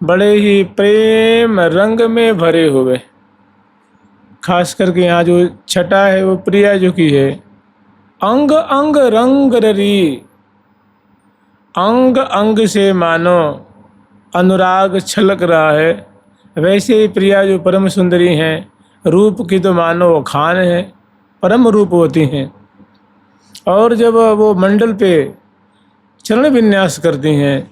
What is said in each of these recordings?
बड़े ही प्रेम रंग में भरे हुए। खास करके यहाँ जो छटा है वो प्रिया जो की है, अंग अंग रंग ररी, अंग अंग से मानो अनुराग छलक रहा है। वैसे ही प्रिया जो परम सुंदरी हैं, रूप की तो मानो वो खान है, परम रूप होती हैं। और जब वो मंडल पे चरण विन्यास करती हैं,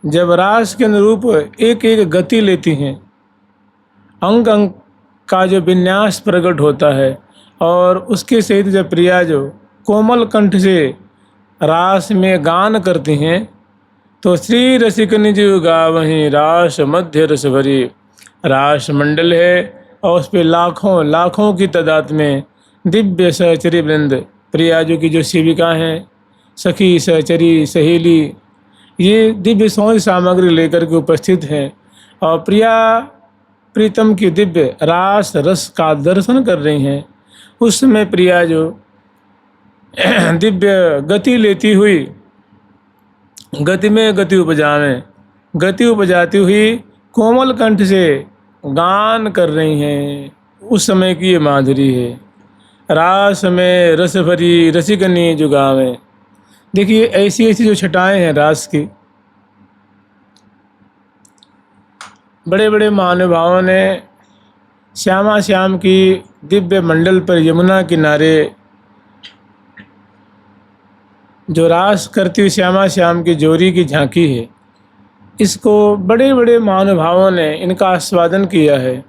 जब रास के अनुरूप एक एक गति लेती हैं, अंग अंग का जो विन्यास प्रकट होता है, और उसके सहित जब प्रिया जो कोमल कंठ से रास में गान करती हैं, तो श्री रसिक निज गावहीं रास मध्य रस भरी। रास मंडल है और उस पर लाखों लाखों की तादाद में दिव्य सहचरी वृंद, प्रिया जो की जो सेविका हैं, सखी सहचरी सहेली, ये दिव्य सौंदर्य सामग्री लेकर के उपस्थित हैं और प्रिया प्रीतम की दिव्य रास रस का दर्शन कर रही हैं। उस समय प्रिया जो दिव्य गति लेती हुई, गति में गति उपजावें, गति उपजाती हुई कोमल कंठ से गान कर रही हैं। उस समय की ये माधुरी है। रास में रस भरी रसिकनी जुगावें। देखिए ऐसी ऐसी जो छटाएं हैं रास की, बड़े बड़े महानुभावों ने श्यामा श्याम की दिव्य मंडल पर यमुना किनारे जो रास करती हुई श्यामा श्याम की जोरी की झांकी है, इसको बड़े बड़े महानुभावों ने इनका आस्वादन किया है,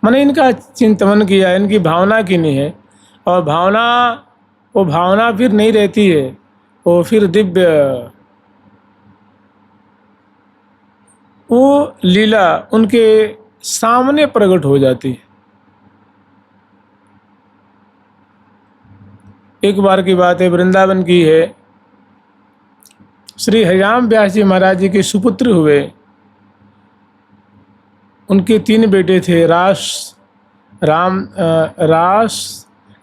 माने इनका चिंतन किया है, इनकी भावना की नहीं है। और भावना, वो भावना फिर नहीं रहती है, वो फिर दिव्य वो लीला उनके सामने प्रकट हो जाती है। एक बार की बात है, वृंदावन की है। श्री हरिराम व्यास जी महाराज जी के सुपुत्र हुए। उनके 3 बेटे थे,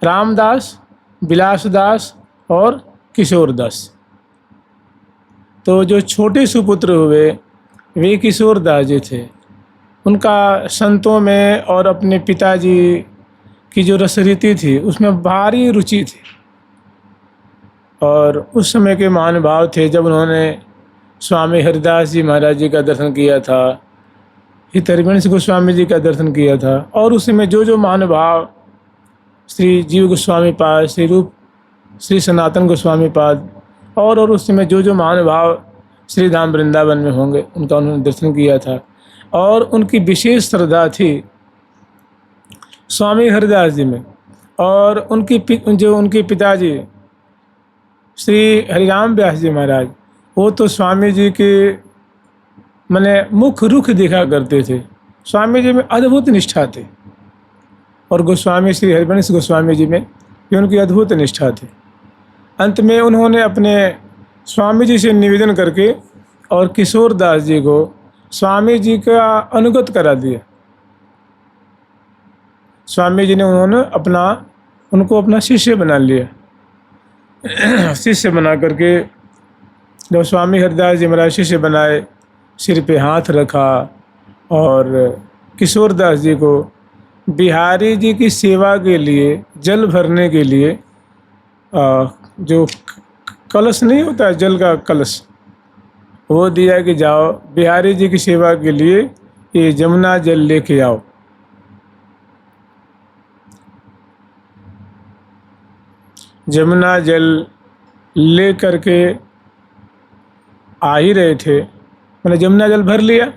रामदास, विलासदास और किशोरदास। तो जो छोटे सुपुत्र हुए वे किशोरदास जी थे। उनका संतों में और अपने पिताजी की जो रसरीति थी उसमें भारी रुचि थी। और उस समय के महानुभाव थे, जब उन्होंने स्वामी हरिदास जी महाराज जी का दर्शन किया था, हितहरिवंश गोस्वामी जी का दर्शन किया था, और उस समय जो जो महानुभाव श्री जीव गोस्वामी पाद, श्री सनातन गोस्वामी पाद, और उस समय जो जो महानुभाव श्री धाम वृंदावन में होंगे, उनका उन्होंने दर्शन किया था। और उनकी विशेष श्रद्धा थी स्वामी हरिदास जी में। और उनके पिताजी श्री हरिराम व्यास जी महाराज, वो तो स्वामी जी के माने मुख रुख देखा करते थे। स्वामी जी में अद्भुत निष्ठा थी, और गोस्वामी श्री हरिवंश गोस्वामी जी में भी उनकी अद्भुत निष्ठा थी। अंत में उन्होंने अपने स्वामी जी से निवेदन करके और किशोरदास जी को स्वामी जी का अनुगत करा दिया। स्वामी जी ने उनको अपना शिष्य बना लिया। शिष्य बना करके जब स्वामी हरिदास जी महाराज शिष्य बनाए, सिर पे हाथ रखा और किशोरदास जी को बिहारी जी की सेवा के लिए, जल भरने के लिए, जो कलश नहीं होता जल का कलश, वो दिया कि जाओ बिहारी जी की सेवा के लिए ये जमुना जल लेके आओ। जमुना जल ले करके आ ही रहे थे, मैंने जमुना जल भर लिया,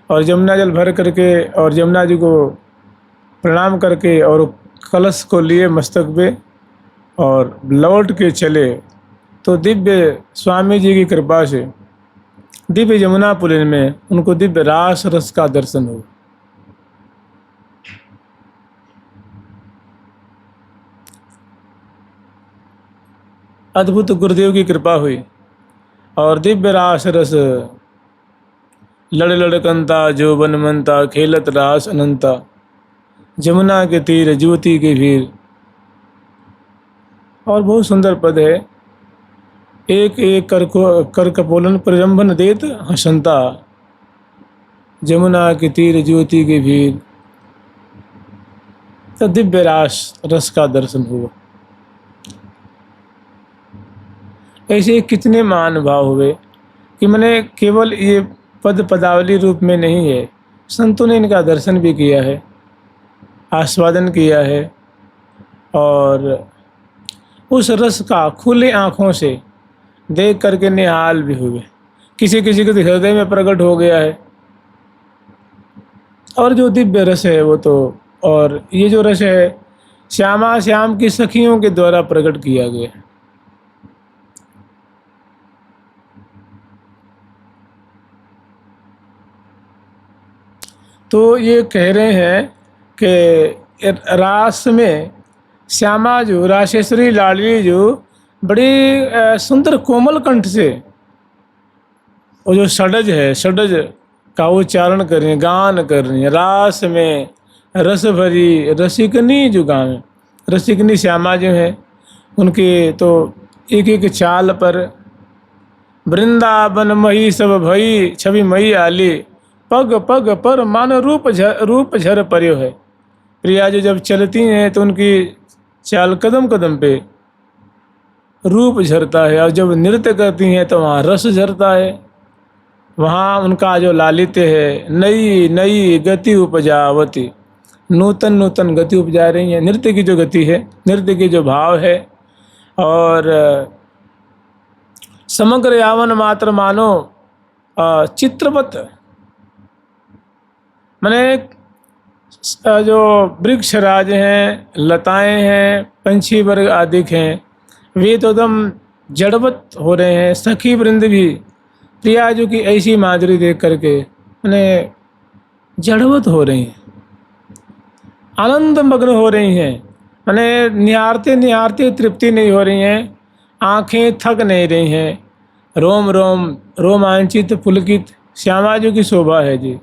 और जमुना जल भर करके और जमुना जी को प्रणाम करके और कलश को लिए मस्तक पे और लौट के चले, तो दिव्य स्वामी जी की कृपा से दिव्य यमुना पुलिन में उनको दिव्य रास रस का दर्शन हुआ। अद्भुत गुरुदेव की कृपा हुई और दिव्य रास रस लड़ लड़कंता जो बन मनता, खेलत रास अनंता, जमुना के तीर ज्योति के भीर। और बहुत सुंदर पद है, एक एक कर कपोलन प्रजंभन देत हसंता, जमुना के तीर ज्योति के भीर, तो दिव्य रस का दर्शन हुआ। ऐसे कितने महानुभाव हुए कि मैंने केवल ये पद पदावली रूप में नहीं है, संतों ने इनका दर्शन भी किया है, आस्वादन किया है, और उस रस का खुले आँखों से देख करके निहाल भी हुए। किसी किसी के हृदय में प्रकट हो गया है। और जो दिव्य रस है वो तो, और ये जो रस है श्यामा श्याम की सखियों के द्वारा प्रकट किया गया है। तो ये कह रहे हैं कि रास में श्यामा जो राशेश्वरी लाडली जो बड़ी सुंदर कोमल कंठ से वो जो षडज है, षडज का उच्चारण कर रही है, गान कर रही है। रास में रस भरी रसिकनी जो गान, रसिकनी श्यामा जो है उनके तो एक एक चाल पर वृंदावन मही सब भई छवि मई आली, पग पग पर मान रूप झर पर्यो है। प्रिया जो जब चलती हैं तो उनकी चाल कदम कदम पे रूप झरता है, और जब नृत्य करती हैं तो वहाँ रस झरता है। वहाँ उनका जो लालित्य है, नई नई गति उपजावती, नूतन नूतन गति उपजा रही है। नृत्य की जो गति है, नृत्य की जो भाव है, और समग्र यावन मात्र मानो चित्रवत, माने जो वृक्ष राज हैं, लताएं हैं, पंछी वर्ग आदि हैं, वे तो एकदम जड़वत हो रहे हैं। सखी वृंद भी प्रिया जो की ऐसी माधुरी देख करके माने जड़वत हो रही हैं, आनंद मग्न हो रही हैं। माने निहारते निहारते तृप्ति नहीं हो रही हैं, आँखें थक नहीं रही हैं, रोम रोम रोमांचित पुलकित श्यामा जी की शोभा है जी।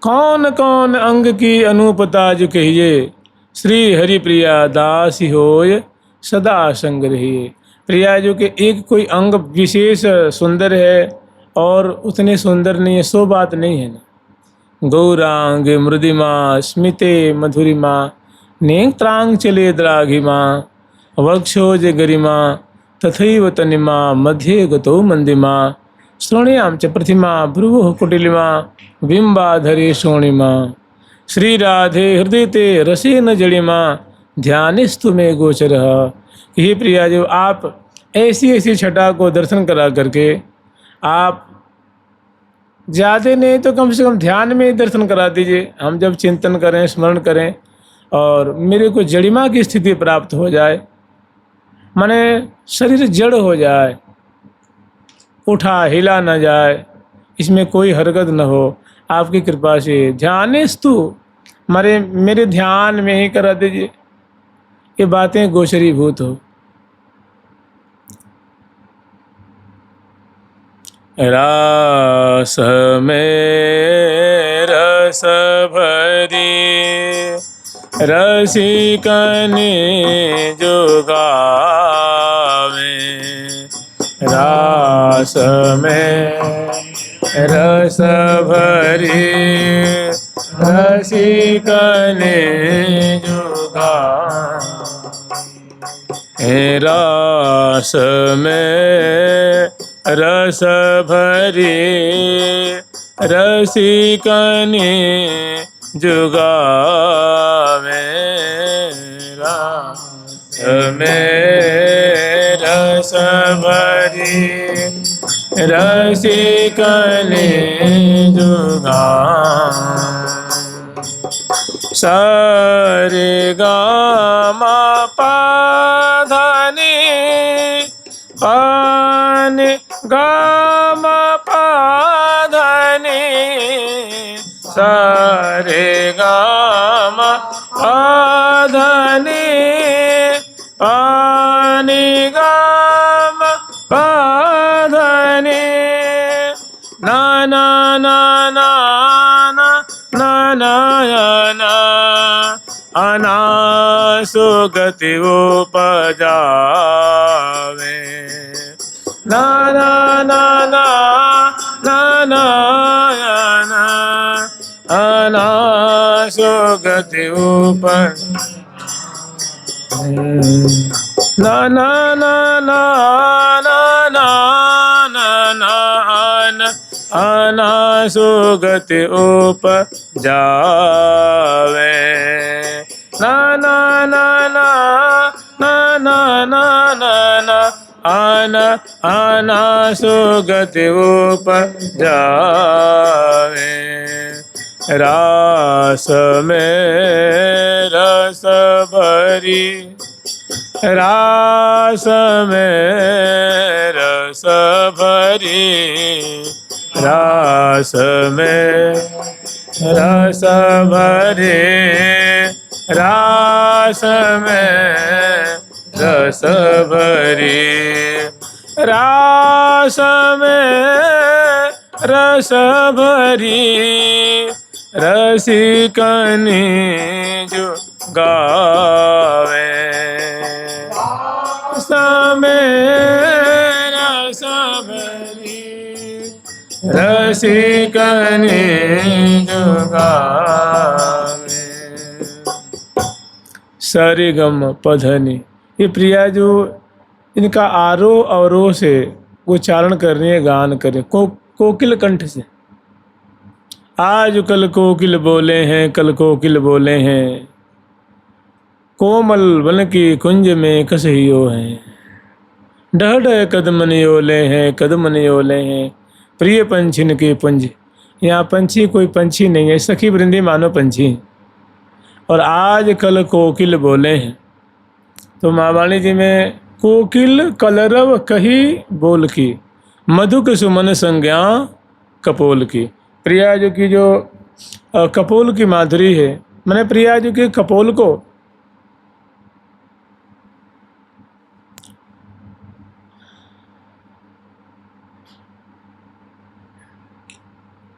कौन कौन अंग की अनूपता जो कहिए, श्री हरि प्रिया दासी होय सदा संग रहिए। प्रिया जो कि एक कोई अंग विशेष सुंदर है और उतने सुंदर नहीं है, सो बात नहीं है ना। गौरांग मृदिमा स्मिते मधुरिमा, नेत्रांग चले द्राघिमा, वक्षोज गरिमा तथैव तनिमा, मध्ये गतो मंदिमा, श्रोण्याम च प्रतिमा भ्रुवः कुटिलिमा, बिंबाधरे शोणिमा। श्री राधे हृदय ते रसेन जड़िमा, ध्यानिस्तु में गोचर। हे प्रिया जो आप ऐसी ऐसी छटा को दर्शन करा करके, आप ज़्यादा नहीं तो कम से कम ध्यान में ही दर्शन करा दीजिए। हम जब चिंतन करें, स्मरण करें, और मेरे को जड़िमा की स्थिति प्राप्त हो जाए, माने शरीर जड़ हो जाए, उठा हिला न जाए, इसमें कोई हरकत न हो, आपकी कृपा से ध्यानिस्तु मेरे ध्यान में ही करा दीजिए, ये बातें गोचरीभूत हो। रास में रस भरी रसिकने जो गावे, रास में रस भरी रसिकने जो गावे, रास में रस भरी रसिकने जो गावे, रास में रस भरी रसिकने जो गावे। सारे गा मा पा धा नी, पान गा मा पा धा नी, सारे गा मा पा धा नी, पानी गा मा पा धा नी, ना ना ना ना ना ना ना ना, अनासु गति उपजावे, ना ना ना ना ना सुगति ऊपर ना ना ना ना ना ना ना ना आना सुगति ऊपर जावे ना ना ना ना ना ना ना ना ना आना आना सुगति ऊपर जावे रास में रस भरी रास में रस भरी रास में रस भरी रास में रस भरी रास में रस भरी रसिकनी जो गावे रस भरी रसिकनी जो गावे सरिगम पधनी। ये प्रिया जो इनका आरोह अवरोह से उच्चारण करनी है, गान करें कोकिल कंठ से। आज कल कोकिल बोले हैं, कल कोकिल बोले हैं, कोमल वन की कुंज में कसहियो हैं, डह डह कदमन योले हैं, कदमन योले हैं, प्रिय पंछिन के पुंज। यहाँ पंछी कोई पंछी नहीं है, सखी वृंदी मानो पंछी। और आज कल कोकिल बोले हैं, तो महावाणी जी में कोकिल कलरव कही बोल की, मधुक सुमन संज्ञा कपोल की। प्रिया जो की जो कपोल की माधुरी है, मैंने प्रिया जो की कपोल को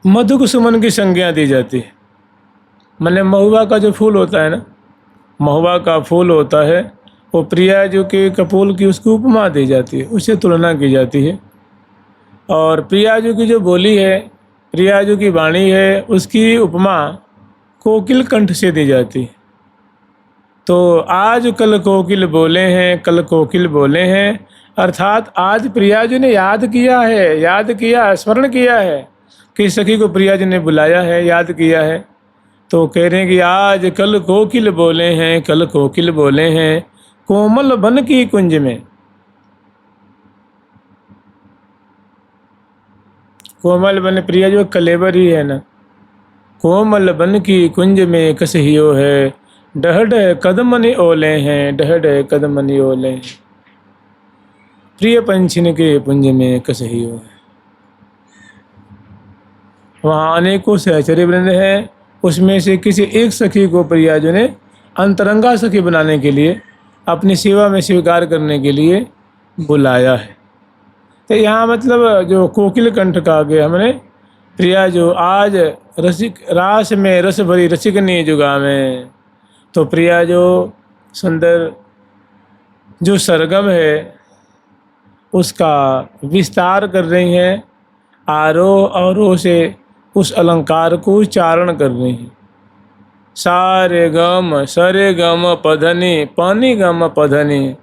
मधुक सुमन की संज्ञा दी जाती है। मैंने महुआ का जो फूल होता है ना, महुआ का फूल होता है, वो प्रिया जो कि कपोल की उसकी उपमा दी जाती है, उससे तुलना की जाती है। और प्रिया जो की जो बोली है, प्रिया जो की वाणी है, उसकी उपमा कोकिल कंठ से दी जाती है। तो आज कल कोकिल बोले हैं, कल कोकिल बोले हैं, अर्थात आज प्रिया जी ने याद किया है, याद किया, स्मरण किया है कि सखी को प्रिया जी ने बुलाया है, याद किया है। तो कह रहे हैं कि आज कल कोकिल बोले हैं, कल कोकिल बोले हैं, कोमल वन की कुंज में। कोमल वन, प्रिया जो कलेवर ही है ना, कोमल वन की कुंज में कसहियो है, डह डह कदमन ओले हैं, डह डह कदमन ओले हैं, प्रिय पंछिन के पुंज में कसहियो है। वहाँ अनेकों सहचरी वृंद हैं, उसमें से किसी एक सखी को प्रिया जी ने अंतरंगा सखी बनाने के लिए, अपनी सेवा में स्वीकार करने के लिए बुलाया है। तो यहाँ मतलब जो कोकिल कंठ का गया हमने, प्रिया जो आज रसिक रास में रस भरी रसिकनी जुगा में। तो प्रिया जो सुंदर जो सरगम है उसका विस्तार कर रही हैं, आरोह अवरोह से उस अलंकार को उच्चारण कर रही हैं। सारे गम सरे गम पधनी, पानी गम पधनी,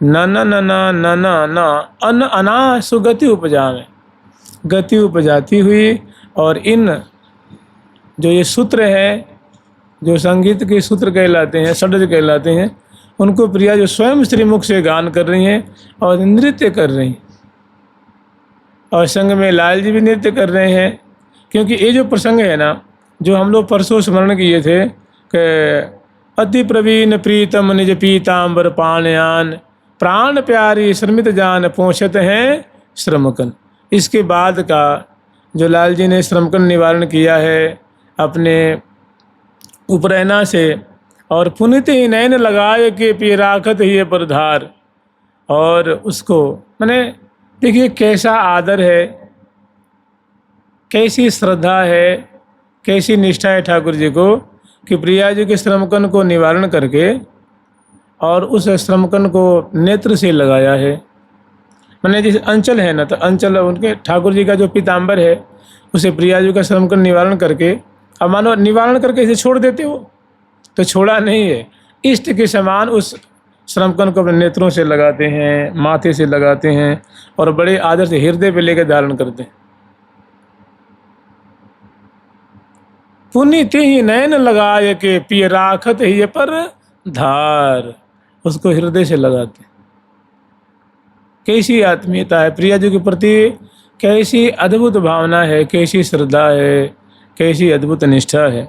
नन नना नना न अन अना सुगति उपजावे, गति उपजाती हुई। और इन जो ये सूत्र हैं, जो संगीत के सूत्र कहलाते हैं, षड्ज कहलाते हैं, उनको प्रिया जो स्वयं श्रीमुख से गान कर रही हैं और नृत्य कर रही हैं। और संग में लाल जी भी नृत्य कर रहे हैं, क्योंकि ये जो प्रसंग है ना, जो हम लोग परसों स्मरण किए थे कि अति प्रवीण प्रीतम निज पीताम्बर पाणयान, प्राण प्यारी श्रमित जान पोषत हैं श्रमकन। इसके बाद का जो लाल जी ने श्रमकन निवारण किया है अपने उपरैना से, और पुनित ही नैन लगाए के पी राखत ही परधार। और उसको मैंने देखिए कैसा आदर है, कैसी श्रद्धा है, कैसी निष्ठा है ठाकुर जी को कि प्रिया जी के श्रमकन को निवारण करके और उस श्रमकन को नेत्र से लगाया है। मैंने जैसे अंचल है ना, तो अंचल उनके ठाकुर जी का जो पीताम्बर है उसे प्रिया जी का श्रमकन निवारण करके अब मानो निवारण करके इसे छोड़ देते हो, तो छोड़ा नहीं है। इष्ट के समान उस श्रमकन को अपने नेत्रों से लगाते हैं, माथे से लगाते हैं और बड़े आदर से हृदय पे लेकर धारण करते हैं। पुनीत ही नयन लगाए के पिय राखत ही पर धार, उसको हृदय से लगाते। कैसी आत्मीयता है प्रिया जी के प्रति, कैसी अद्भुत भावना है, कैसी श्रद्धा है, कैसी अद्भुत निष्ठा है।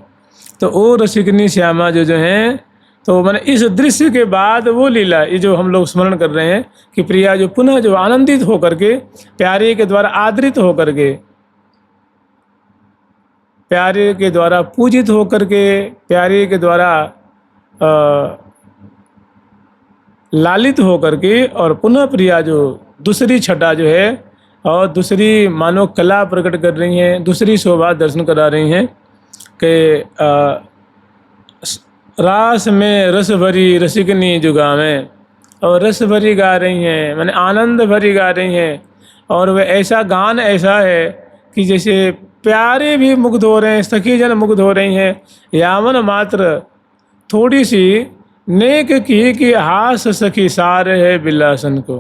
तो ओ रसिकनी श्यामा जो हैं, तो मैंने इस दृश्य के बाद वो लीला ये जो हम लोग स्मरण कर रहे हैं कि प्रिया जो पुनः जो आनंदित होकर के प्यारे के द्वारा आदरित होकर के, प्यारे के द्वारा पूजित होकर के, प्यारे के द्वारा लालित होकर के, और पुनः प्रिया जो दूसरी छटा जो है और दूसरी मानो कला प्रकट कर रही हैं, दूसरी शोभा दर्शन करा रही हैं कि रास में रस भरी रसिकनी जुगावें, और रस भरी गा रही हैं, माने आनंद भरी गा रही हैं। और वह ऐसा गान ऐसा है कि जैसे प्यारे भी मुग्ध हो रहे हैं, सखी जन मुग्ध हो रही हैं। यावन मात्र थोड़ी सी नेक की कि हास सखी सार है बिलासन को।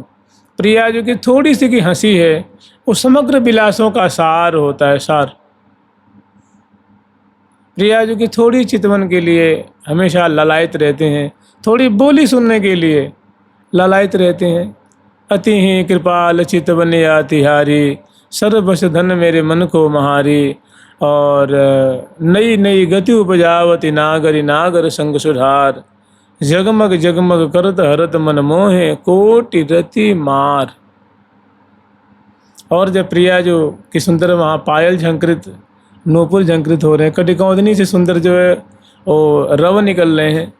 प्रिया जो कि थोड़ी सी की हंसी है वो समग्र विलासों का सार होता है, सार। प्रिया जो कि थोड़ी चितवन के लिए हमेशा ललायत रहते हैं, थोड़ी बोली सुनने के लिए ललायत रहते हैं। अति ही कृपाल चितवन या तिहारी, सर्वस धन मेरे मन को महारी। और नई नई गति उपजावती नागरी नागर संग सुधार, जगमग जगमग करत हरत मन मोहे कोटि रति मार। और जब प्रिया जो कि सुंदर वहाँ पायल झंकृत नूपुर झंकृत हो रहे हैं, कटिकौंदनी से सुंदर जो है वो रव निकल रहे हैं,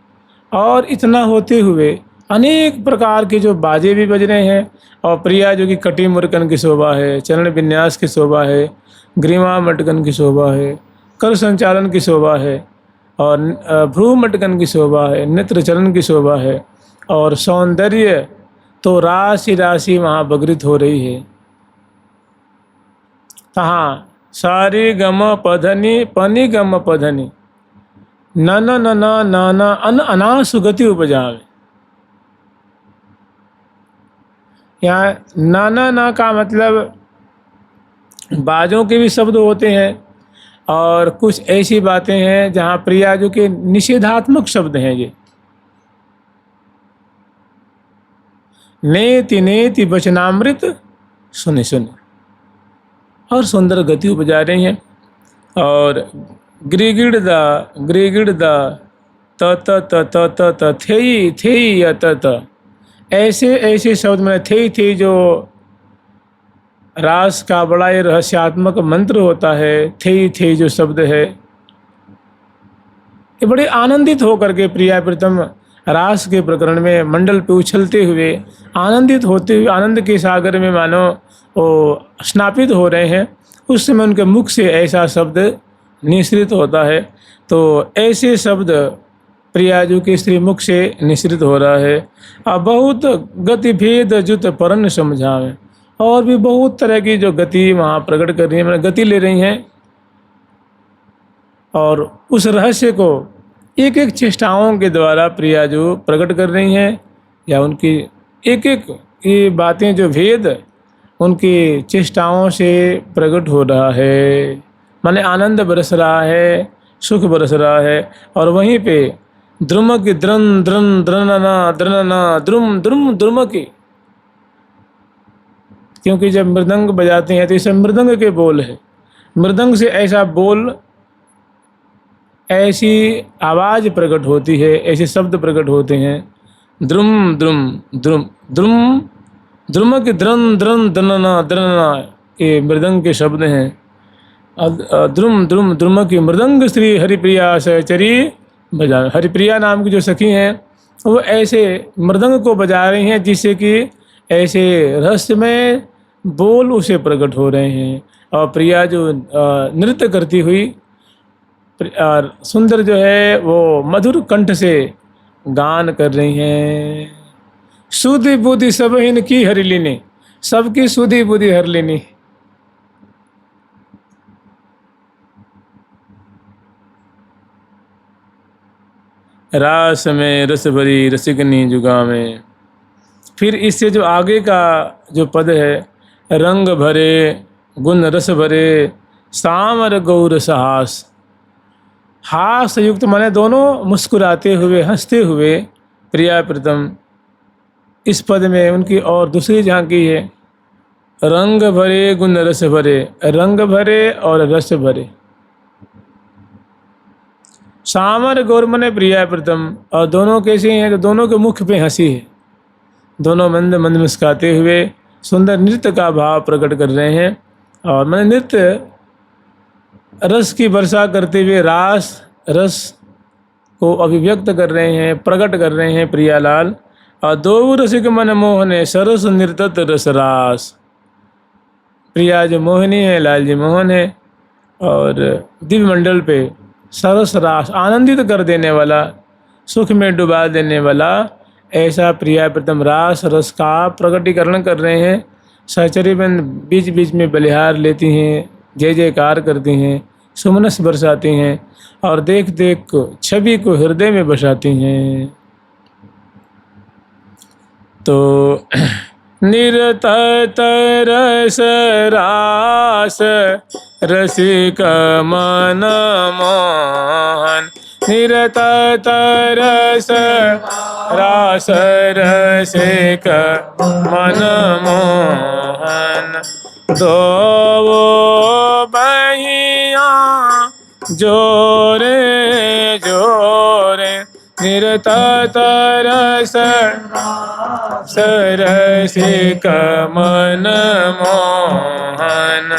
और इतना होते हुए अनेक प्रकार के जो बाजे भी बज रहे हैं। और प्रिया जो कि कटी मुरकन की शोभा है, चरण विन्यास की शोभा है, ग्रीवा मटकन की शोभा है, कर संचालन की शोभा है, और भ्रू मटकन की शोभा है, नेत्र चरण की शोभा है, और सौंदर्य तो राशि राशि वहाँ बगृत हो रही है। कहाँ सारी गम पधनी पनी गम पधनी नन नन नन अन अनासुगति उपजावे। यहाँ नाना ना का मतलब बाजों के भी शब्द होते हैं, और कुछ ऐसी बातें हैं जहाँ प्रिया जो के निषेधात्मक शब्द हैं। ये नेति नेति वचनामृत सुने सुने, और सुंदर गति उपजा रही हैं। और ग्रिगिड़ दा त त त त त त थेई थेई या त त, ऐसे ऐसे शब्द में थे जो रास का बड़ा ही रहस्यात्मक मंत्र होता है। थे जो शब्द है ये बड़े आनंदित होकर के प्रिया प्रीतम रास के प्रकरण में मंडल पे उछलते हुए, आनंदित होते हुए, आनंद के सागर में मानो वो स्नापित हो रहे हैं। उस समय उनके मुख से ऐसा शब्द निश्रित होता है। तो ऐसे शब्द प्रियाजू के श्री मुख से निश्रित हो रहा है। अब बहुत गतिभेद जुत परन समझावे, और भी बहुत तरह की जो गति वहाँ प्रकट कर रही है, मतलब गति ले रही हैं, और उस रहस्य को एक एक चेष्टाओं के द्वारा प्रियाजू प्रकट कर रही हैं, या उनकी एक एक ये बातें जो भेद उनकी चेष्टाओं से प्रकट हो रहा है। माने आनंद बरस रहा है, सुख बरस रहा है। और वहीं पे द्रुमक द्रन द्रन द्रनना द्रनना द्रुम द्रुम द्रुमकी, क्योंकि जब मृदंग बजाते हैं तो ये सब मृदंग के बोल है। मृदंग से ऐसा बोल, ऐसी आवाज़ प्रकट होती है, ऐसे शब्द प्रकट होते हैं। द्रुम द्रुम द्रुम द्रुम द्रुमक द्रन द्रन द्रनना द्रनना, ये मृदंग के शब्द हैं। द्रुम द्रुम द्रुमक मृदंग श्री हरिप्रिया सहचरी बजा। हरिप्रिया नाम की जो सखी हैं वो ऐसे मृदंग को बजा रही हैं जिससे कि ऐसे रहस्यमय बोल उसे प्रकट हो रहे हैं। और प्रिया जो नृत्य करती हुई सुंदर जो है वो मधुर कंठ से गान कर रही हैं। सुधि बुद्धि सब इनकी हर लेनी, सबकी सुधि बुद्धि हर लेनी। रास में रस भरी रसिकनी जुगा में। फिर इससे जो आगे का जो पद है, रंग भरे गुण रस भरे सामर गौर सहास। हास युक्त माने दोनों मुस्कुराते हुए हंसते हुए प्रिया प्रीतम। इस पद में उनकी और दूसरी झांकी है, रंग भरे गुण रस भरे, रंग भरे और रस भरे। सामर गौर मने प्रिया प्रीतम, और दोनों कैसे हैं कि दोनों के मुख पे हंसी है, दोनों मंद मंद मुस्काते हुए सुंदर नृत्य का भाव प्रकट कर रहे हैं। और मैंने नृत्य रस की वर्षा करते हुए रास रस को अभिव्यक्त कर रहे हैं, प्रकट कर रहे हैं प्रियालाल। और दो रसिक मन मोहने सरस नृतत रस रास। प्रिया जो मोहिनी है, लाल जी मोहन है, और दिव्य मंडल पे सरस रास आनंदित कर देने वाला, सुख में डुबा देने वाला ऐसा प्रिया प्रीतम रास रस का प्रकटीकरण कर रहे हैं। सहचरीबंद बीच बीच में बलिहार लेती हैं, जय जयकार करती हैं, सुमनस बरसाती हैं, और देख देख को छवि को हृदय में बसाती हैं। तो निरतत रस रास रसिक मन मोहन। निरतत रस रास रसिक मन मोहन। दो बहिया जोरे जोरे निरतत रस रसिक मन मोहन।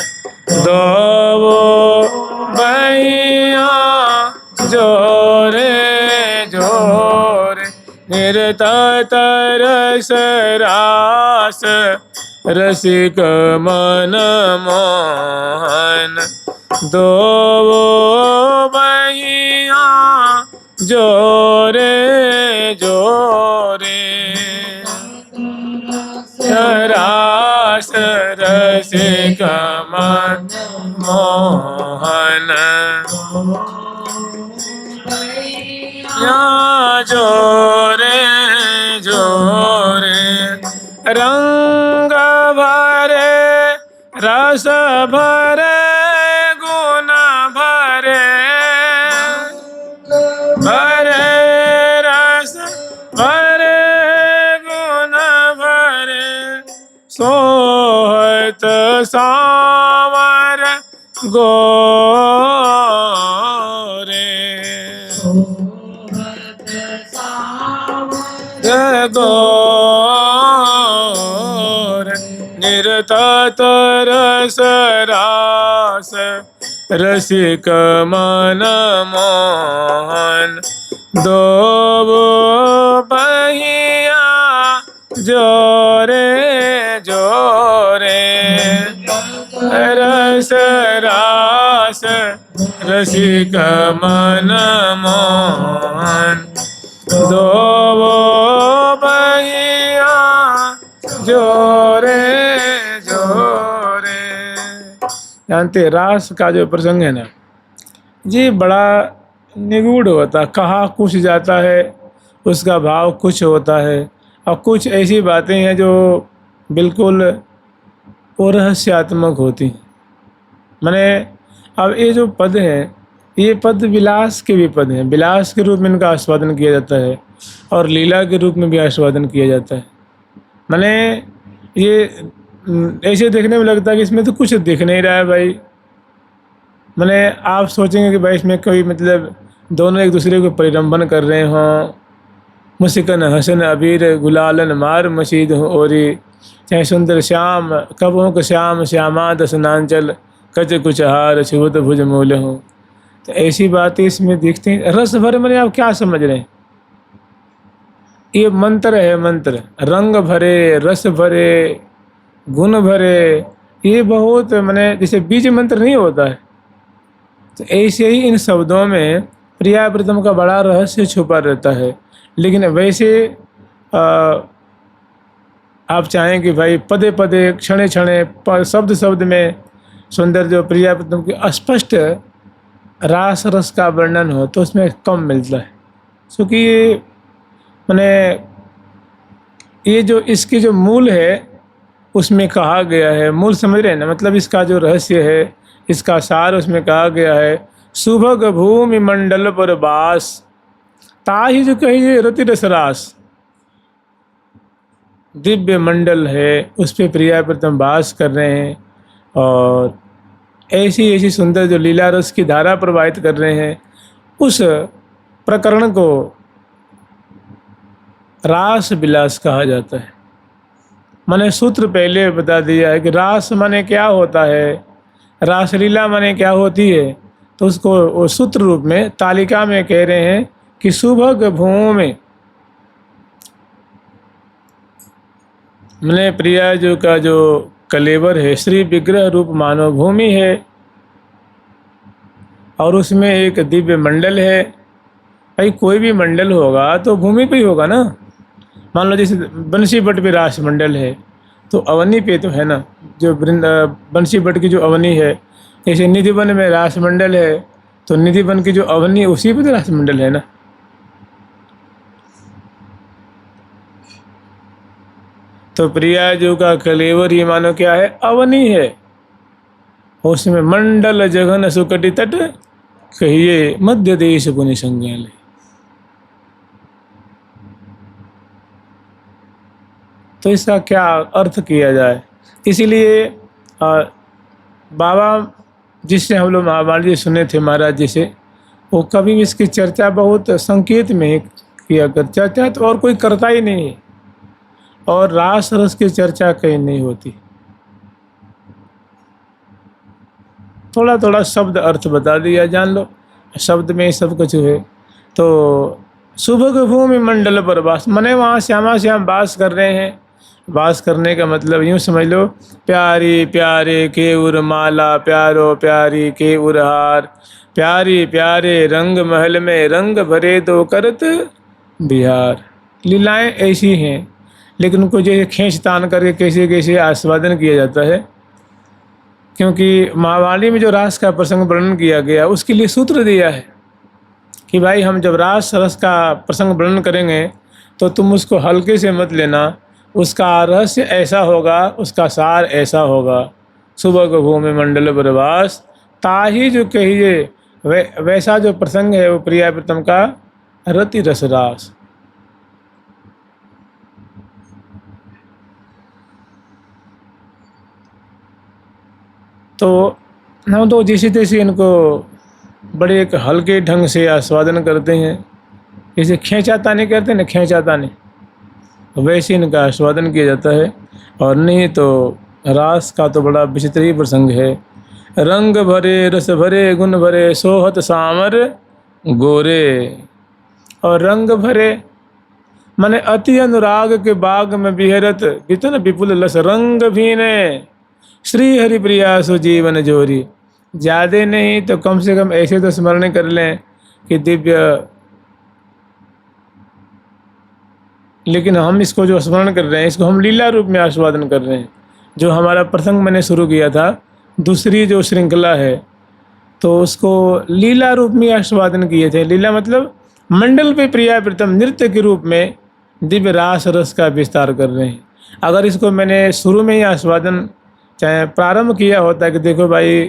दो बहिया जोरे जोरे निरतत रस रास रसिक मन मोहन। दो बहिया जोरे जोरे रास रसिक मन मोहन। या जोरे जोरे रंग भरे रस भरे गुण भरे। भरे रस भरे गुण भरे सोहत सावर गोरे। गोर निरतत रस रास रसिक मन मोहन। दो बहिया जोरे जोरे रस रास रसिक मन मोहन। दो बहिया जोरे जोरे। जानते रास का जो प्रसंग है ना, ये बड़ा निगूढ़ होता, कहा कुछ जाता है, उसका भाव कुछ होता है, और कुछ ऐसी बातें हैं जो बिल्कुल रहस्यात्मक होती हैं। मैंने अब ये जो पद हैं, ये पद विलास के भी पद हैं, विलास के रूप में इनका आस्वादन किया जाता है और लीला के रूप में भी आस्वादन किया जाता है। मैंने ये ऐसे देखने में लगता है कि इसमें तो कुछ दिख नहीं रहा है भाई। मैंने आप सोचेंगे कि भाई इसमें कोई मतलब दोनों एक दूसरे को परिरंभन कर रहे हों, मुस्कन हसन अबीर गुलालन मार मशीद हो ओरी, चाहे सुंदर श्याम कब हो क श्याम श्यामा दसनांचल कच कुछ हार छुत भुज मूल हो। तो ऐसी बातें इसमें दिखती हैं। रस भरे मैंने आप क्या समझ रहे हैं? ये मंत्र है, मंत्र रंग भरे रस भरे गुण भरे, ये बहुत मैंने जैसे बीज मंत्र नहीं होता है, तो ऐसे ही इन शब्दों में प्रिया प्रीतम का बड़ा रहस्य छुपा रहता है। लेकिन वैसे आप चाहें कि भाई पदे पदे क्षणे क्षणे शब्द शब्द में सुंदर जो प्रिया प्रीतम की अस्पष्ट रास रस का वर्णन हो तो उसमें कम मिलता है। क्योंकि ये मैंने ये जो इसकी जो मूल है उसमें कहा गया है, मूल समझ रहे हैं ना, मतलब इसका जो रहस्य है, इसका सार उसमें कहा गया है। सुभग भूमि मंडल पर बास, ताहि जो कहिए रति रसरास। दिव्य मंडल है, उस पर प्रिया प्रथम वास कर रहे हैं और ऐसी ऐसी सुंदर जो लीला रस की धारा प्रवाहित कर रहे हैं, उस प्रकरण को रास विलास कहा जाता है। मैंने सूत्र पहले बता दिया है कि रास माने क्या होता है, रासलीला माने क्या होती है, तो उसको वो सूत्र रूप में तालिका में कह रहे हैं कि सुभग भूमि मैंने प्रिया जो का जो कलेवर है, श्री विग्रह रूप मानव भूमि है और उसमें एक दिव्य मंडल है। भाई कोई भी मंडल होगा तो भूमि पे ही होगा ना। मान लो जैसे बंसी बट पे रास मंडल है तो अवनी पे तो है ना, जो बंसी बट की जो अवनी है, जैसे निधिवन में रास मंडल है तो निधिवन की जो अवनी उसी पे तो रास मंडल है ना। तो प्रिया जो का कलेवर ही मानो क्या है, अवनी है। उसमें मंडल जघन सुकटि तट, कहिए मध्य देश पुनि संज्ञालय। तो इसका क्या अर्थ किया जाए, इसीलिए बाबा जिससे हम लोग महाभारत जी सुने थे महाराज जी से, वो कभी भी इसकी चर्चा बहुत संकेत में ही किया कर, चर्चा तो और कोई करता ही नहीं है और रास रस की चर्चा कहीं नहीं होती। थोड़ा थोड़ा शब्द अर्थ बता दिया, जान लो शब्द में ही सब कुछ है। तो सुभग भूमि मंडल पर वास, मने वहाँ श्यामा श्याम वास कर रहे हैं। वास करने का मतलब यूँ समझ लो, प्यारी प्यारे के उर माला, प्यारो प्यारी के उर हार, प्यारी प्यारे रंग महल में रंग भरे तो करत बिहार। लीलाएं ऐसी हैं, लेकिन उनको जैसे खींच तान करके कैसे कैसे आस्वादन किया जाता है। क्योंकि महावाणी में जो रास का प्रसंग वर्णन किया गया उसके लिए सूत्र दिया है कि भाई हम जब रास रस का प्रसंग वर्णन करेंगे तो तुम उसको हल्के से मत लेना, उसका रहस्य ऐसा होगा, उसका सार ऐसा होगा। सुबह भूमि मंडल प्रवास, ताही जो कहिए वैसा जो प्रसंग है वो प्रिया प्रीतम का रति रसरास। तो हम तो जैसे तैसे इनको बड़े एक हल्के ढंग से आस्वादन करते हैं, जैसे खींचातानी करते हैं ना, खींचातानी, वैसे इनका आस्वादन किया जाता है। और नहीं तो रास का तो बड़ा विचित्र ही प्रसंग है। रंग भरे रस भरे गुण भरे सोहत सामर गोरे। और रंग भरे माने अति अनुराग के बाग में बिहरत बितन विपुल लस रंग भीने, श्री हरि प्रिया सो जीवन जोरी। ज़्यादा नहीं तो कम से कम ऐसे तो स्मरण कर लें कि दिव्य, लेकिन हम इसको जो स्मरण कर रहे हैं इसको हम लीला रूप में आस्वादन कर रहे हैं। जो हमारा प्रसंग मैंने शुरू किया था, दूसरी जो श्रृंखला है, तो उसको लीला रूप में आस्वादन किए थे। लीला मतलब मंडल पे प्रिया प्रीतम नृत्य के रूप में दिव्य रास रस का विस्तार कर रहे हैं। अगर इसको मैंने शुरू में ही आस्वादन चाहे प्रारंभ किया होता कि देखो भाई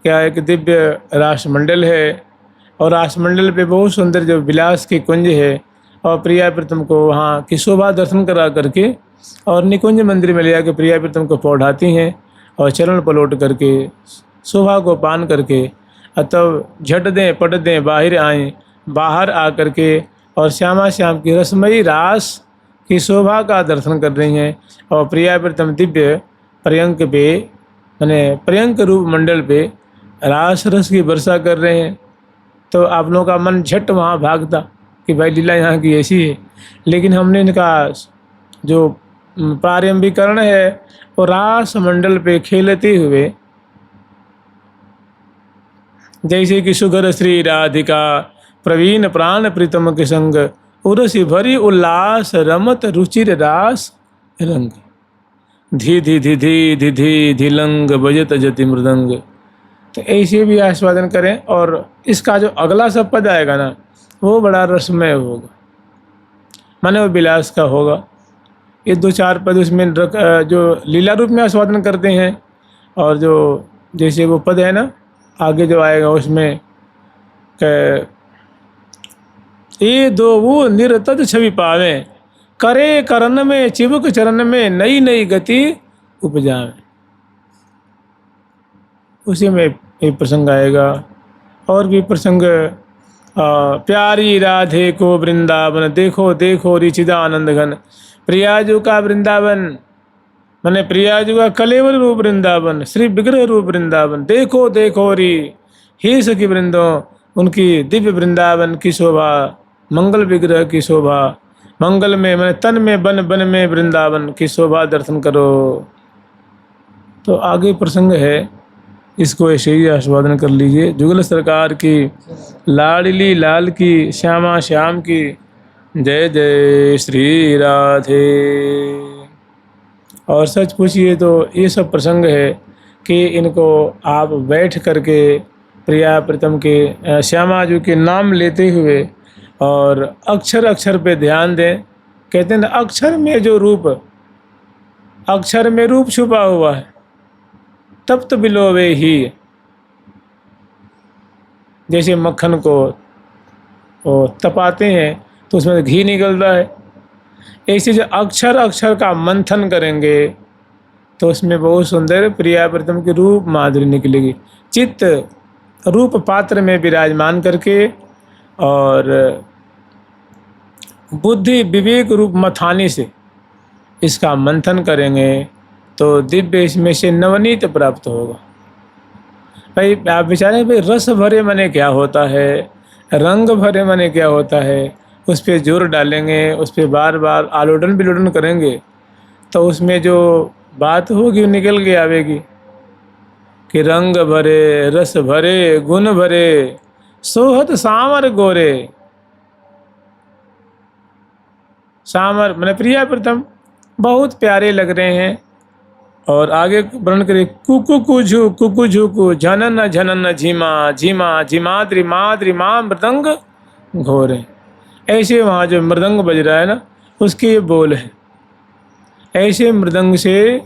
क्या एक दिव्य रास मंडल है और रास मंडल पे बहुत सुंदर जो विलास की कुंज है और प्रिया प्रीतम को वहाँ की शोभा दर्शन करा करके और निकुंज मंदिर में ले आकर प्रिया प्रीतम को पौढ़ाती हैं और चरण पलट करके शोभा को पान करके तब झट दें पट दें बाहर आएँ, बाहर आ करके और श्यामा श्याम की रसमयी रास की शोभा का दर्शन कर रही हैं और प्रिया प्रीतम दिव्य पर्यंक पे मैंने पर्यंक रूप मंडल पे रास रस की वर्षा कर रहे हैं। तो आप लोगों का मन झट वहाँ भागता कि भाई लीला यहाँ की ऐसी है। लेकिन हमने इनका जो प्रारंभिकरण है वो रास मंडल पे खेलते हुए, जैसे कि सुगर श्री राधिका प्रवीण प्राण प्रीतम के संग उरसी भरी उल्लास रमत रुचिर रास रंग, धी धी धी धी धी धी धिलंग बजत जति मृदंग। तो ऐसे भी आस्वादन करें। और इसका जो अगला सब पद आएगा ना, वो बड़ा रसमय होगा, माने वो विलास का होगा। ये 2-4 पद उसमें जो लीला रूप में आस्वादन करते हैं, और जो जैसे वो पद है ना आगे जो आएगा उसमें ये दो वो निरतज छवि पावे, करे करन में चिबुक चरण में नई नई गति उपजावे। उसी में एक प्रसंग आएगा। और भी प्रसंग, प्यारी राधे को वृंदावन, देखो देखो रिचिदा आनंद घन। प्रियाजू का वृंदावन माने प्रियाजू का कलेवर रूप वृंदावन, श्री विग्रह रूप वृंदावन। देखो देखो री ही सखी वृंदों, उनकी दिव्य वृंदावन की शोभा, मंगल विग्रह की शोभा, मंगल में मैंने तन में बन बन में वृंदावन की शोभा दर्शन करो। तो आगे प्रसंग है, इसको ऐसे ही आस्वादन कर लीजिए। जुगल सरकार की, लाडली लाल की, श्यामा श्याम की, जय जय श्री राधे। और सच पूछिए तो ये सब प्रसंग है कि इनको आप बैठ करके प्रिया प्रीतम के श्यामा जी के नाम लेते हुए और अक्षर अक्षर पे ध्यान दें। कहते हैं ना, अक्षर में जो रूप, अक्षर में रूप छुपा हुआ है, तब तो बिलोवे ही। जैसे मक्खन को वो तपाते हैं तो उसमें घी निकलता है, ऐसे जो अक्षर अक्षर का मंथन करेंगे तो उसमें बहुत सुंदर प्रिया प्रीतम की रूप माधुरी निकलेगी। चित्त रूप पात्र में विराजमान करके और बुद्धि विवेक रूप मथानी से इसका मंथन करेंगे तो दिव्य इसमें से नवनीत प्राप्त होगा। भाई आप विचारें, भाई रस भरे मने क्या होता है, रंग भरे मने क्या होता है, उस पर जोर डालेंगे, उस पर बार बार आलोडन विलोडन करेंगे तो उसमें जो बात होगी वो निकल के आवेगी कि रंग भरे रस भरे गुण भरे सोहत सामर गोरे। सामर मैंने प्रिया प्रीतम बहुत प्यारे लग रहे हैं। और आगे वर्णन करें, कुकु कुझु कुकु झुकु, झनन झनन झीमा झीमा झिमाद्रि माद्रि माँ मृदंग घोरे। ऐसे वहाँ जो मृदंग बज रहा है ना, उसके ये बोल है। ऐसे मृदंग से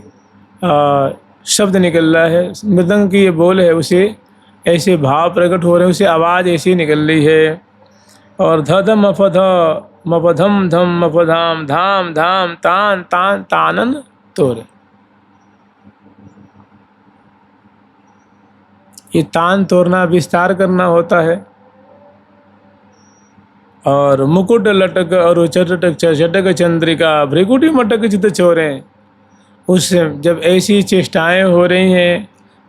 शब्द निकल रहा है, मृदंग की ये बोल है, उसे ऐसे भाव प्रकट हो रहे हैं, उसे आवाज़ ऐसी निकल रही है। और धधम मफध मपधम धम मपधाम धाम धाम तान तान तानन तोरे। ये तान तोड़ना विस्तार करना होता है। और मुकुट लटक और चटक चटक चंद्रिका भ्रिकुटी मटक चित छोरे। उससे जब ऐसी चेष्टाएं हो रही हैं,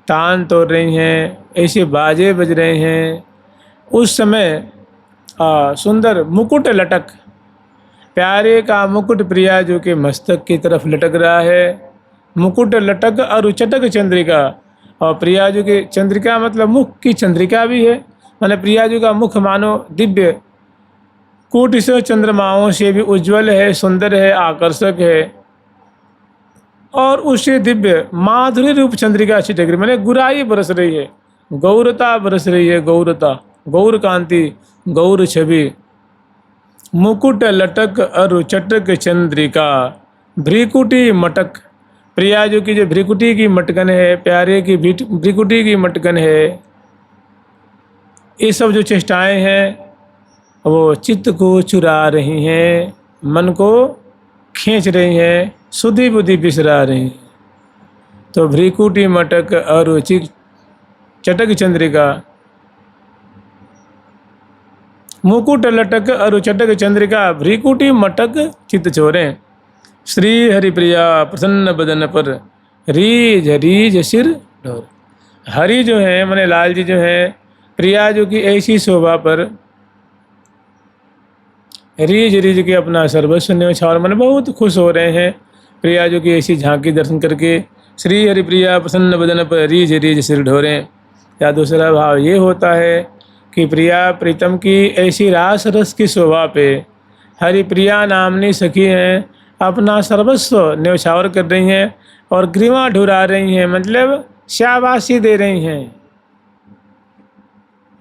तान तोड़ रही हैं, ऐसे बाजे बज रहे हैं, उस समय सुंदर मुकुट लटक, प्यारे का मुकुट प्रिया जो के मस्तक की तरफ लटक रहा है। मुकुट लटक और चटक चंद्रिका, और प्रिया जी की चंद्रिका मतलब मुख की चंद्रिका भी है, माने प्रिया जी का मुख मानो दिव्य कोटि से चंद्रमाओं से भी उज्जवल है, सुंदर है, आकर्षक है। और उससे दिव्य माधुरी रूप चंद्रिका छिटक रही, माने गुराई बरस रही है, गौरता बरस रही है, गौरता, गौर कांति, गौर छवि। मुकुट लटक अरु चटक चंद्रिका भ्रिकुटी मटक, प्रिया जो की जो भ्रिकुटी की मटकन है, प्यारे की भ्रिकुटी की मटकन है, ये सब जो चेष्टाएं हैं वो चित्त को चुरा रही हैं, मन को खींच रही हैं, सुधि बुद्धि बिसरा रही हैं। तो भ्रिकुटी मटक और चटक चंद्रिका, मुकुट लटक और चटक चंद्रिका भ्रिकुटी मटक चित्त चोरे। श्री हरिप्रिया प्रसन्न बदन पर रीझ रीझ सिर ढोर। हरि जो है माने लाल जी जो है, प्रिया जो की ऐसी शोभा पर रीझ रीझ के अपना सर्वस्व न्यौछावर मन बहुत खुश हो रहे हैं। प्रिया जो की ऐसी झांकी दर्शन करके श्री हरिप्रिया प्रसन्न बदन पर रीझ रीझ सिर ढोरे। या दूसरा भाव ये होता है कि प्रिया प्रीतम की ऐसी रास रस की शोभा पे हरिप्रिया नामनी सखी हैं, अपना सर्वस्व न्यौछावर कर रही हैं और ग्रीवा ढुरा रही हैं, मतलब शाबाशी दे रही हैं।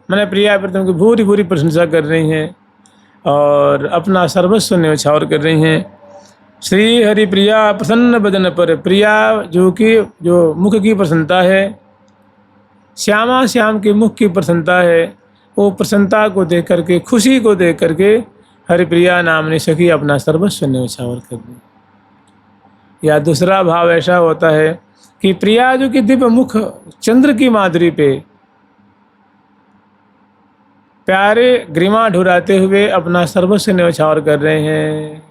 मैंने प्रिया प्रीतम की भूरी भूरी प्रशंसा कर रही हैं। और अपना सर्वस्व न्यौछावर कर रही हैं। श्री हरि प्रिया प्रसन्न बदन पर, प्रिया जो मुख की प्रसन्नता है, श्यामा श्याम के मुख की प्रसन्नता है, वो प्रसन्नता को देख करके, खुशी को देख करके हरिप्रिया नामनी सखी अपना सर्वस्व न्यौछावर कर दी। या दूसरा भाव ऐसा होता है कि प्रिया जो कि दिव्य मुख चंद्र की माधुरी पे प्यारे ग्रीमा ढुराते हुए अपना सर्वस्व न्यौछावर कर रहे हैं।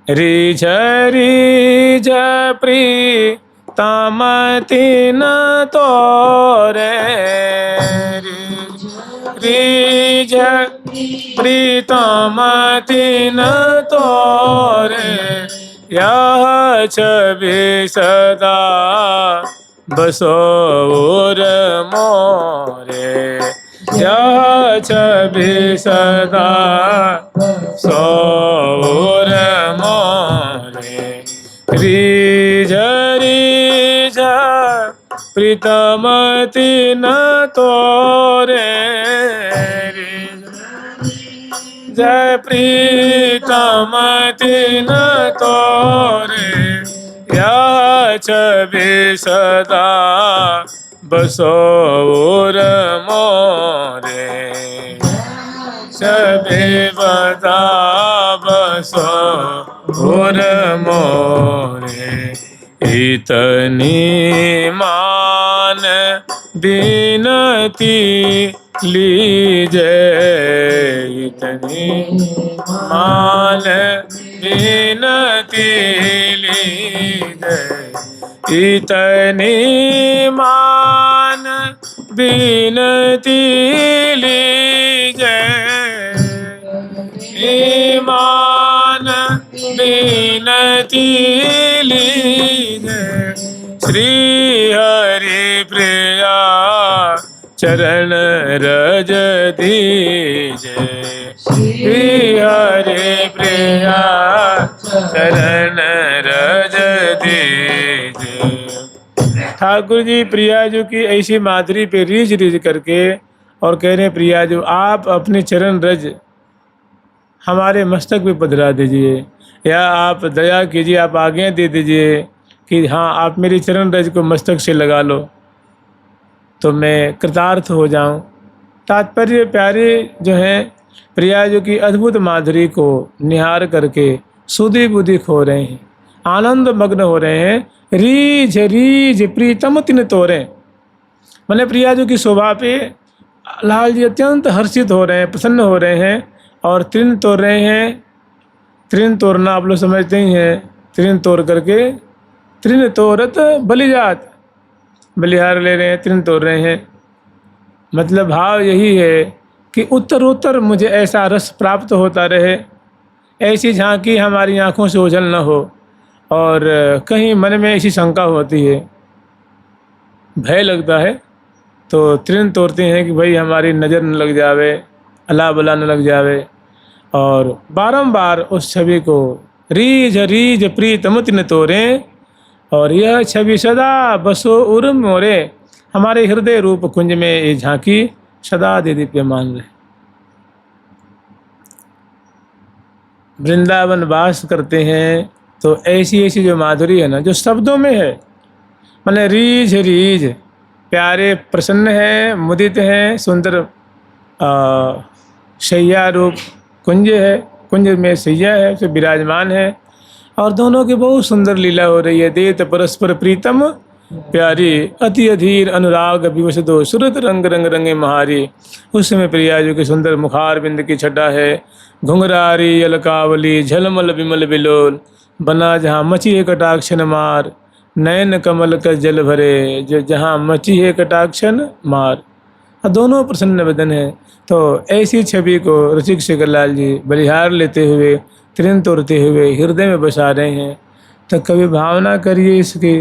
रीझ रीझ प्रीतम तिन तोरे, रीझ प्रीतम तिन तोरे, यह छवि सदा बसोर मोरे, यह छवि सदा सोर मोरे। रीझ रीझ प्रीतम तिन तोरे, जय प्रीतम तिन तोरे, यह छवि सदा बसोर मोरे, छवि बता बसोर मोरे। इतनी मान बिनती लीजे, इतनी मान बिनती लीजे, इतनी मान बिनती लीजे, ईमान बिनती लीजे। श्री हरि प्रिया चरण रज दीजे, श्री हरि प्रिया चरण रज दीजे। ठाकुर जी प्रिया जो की ऐसी माधुरी पे रीझ रीझ करके और कह रहे हैं, प्रिया जो आप अपने चरण रज हमारे मस्तक पे पधरा दीजिए, या आप दया कीजिए, आप आज्ञा दे दीजिए कि हाँ आप मेरी चरण रज को मस्तक से लगा लो तो मैं कृतार्थ हो जाऊं। तात्पर्य प्यारे जो हैं प्रिया जो की अद्भुत माधुरी को निहार करके सुधि बुद्धि खो रहे हैं, आनंद मग्न हो रहे हैं। रीझ रीझ प्रीतम तिन तोरे, मैंने प्रिया जो की शोभा पे लाल जी अत्यंत हर्षित हो रहे हैं, प्रसन्न हो रहे हैं और तृण तोड़ रहे हैं। तृण तोड़ना आप लोग समझते ही हैं, तृण तोड़ करके तृण तोड़त बलिजात, बलिहार ले रहे हैं, तृण तोड़ रहे हैं। मतलब भाव यही है कि उत्तरोत्तर मुझे ऐसा रस प्राप्त होता रहे, ऐसी झांकी हमारी आँखों से ओझल न हो, और कहीं मन में ऐसी शंका होती है, भय लगता है, तो तृण तोड़ते हैं कि भाई हमारी नज़र न लग जावे, अला बला न लग जावे, और बारंबार उस छवि को रीझ रीझ प्रीतम तिन तोरे, और यह छवि सदा बसो उर मोरे, हमारे हृदय रूप कुंज में ये झांकी सदा दीप्यमान रहे। वृंदावन वास करते हैं तो ऐसी ऐसी जो माधुरी है ना, जो शब्दों में है, माने रीझ रीझ, प्यारे प्रसन्न है, मुदित है, सुंदर शैया रूप कुंज है, कुंज में सैया है, उसे विराजमान है, और दोनों की बहुत सुंदर लीला हो रही है। देत परस्पर प्रीतम प्यारी, अति अधीर अनुराग विवश दो, सुरत रंग रंग रंगे महारी। उस समय प्रिया जो की सुंदर मुखार बिंद की छटा है, घुंघरारी अलकावली झलमल विमल बिलोल, बना जहाँ मची है कटाक्षन मार, नयन कमल का जल भरे, जो जहाँ मची है कटाक्षन मार। दोनों प्रसन्न वदन है। तो ऐसी छवि को रसिक शेखरलाल जी बलिहार लेते हुए, तृण तोड़ते हुए हृदय में बसा रहे हैं। तो कभी भावना करिए इसकी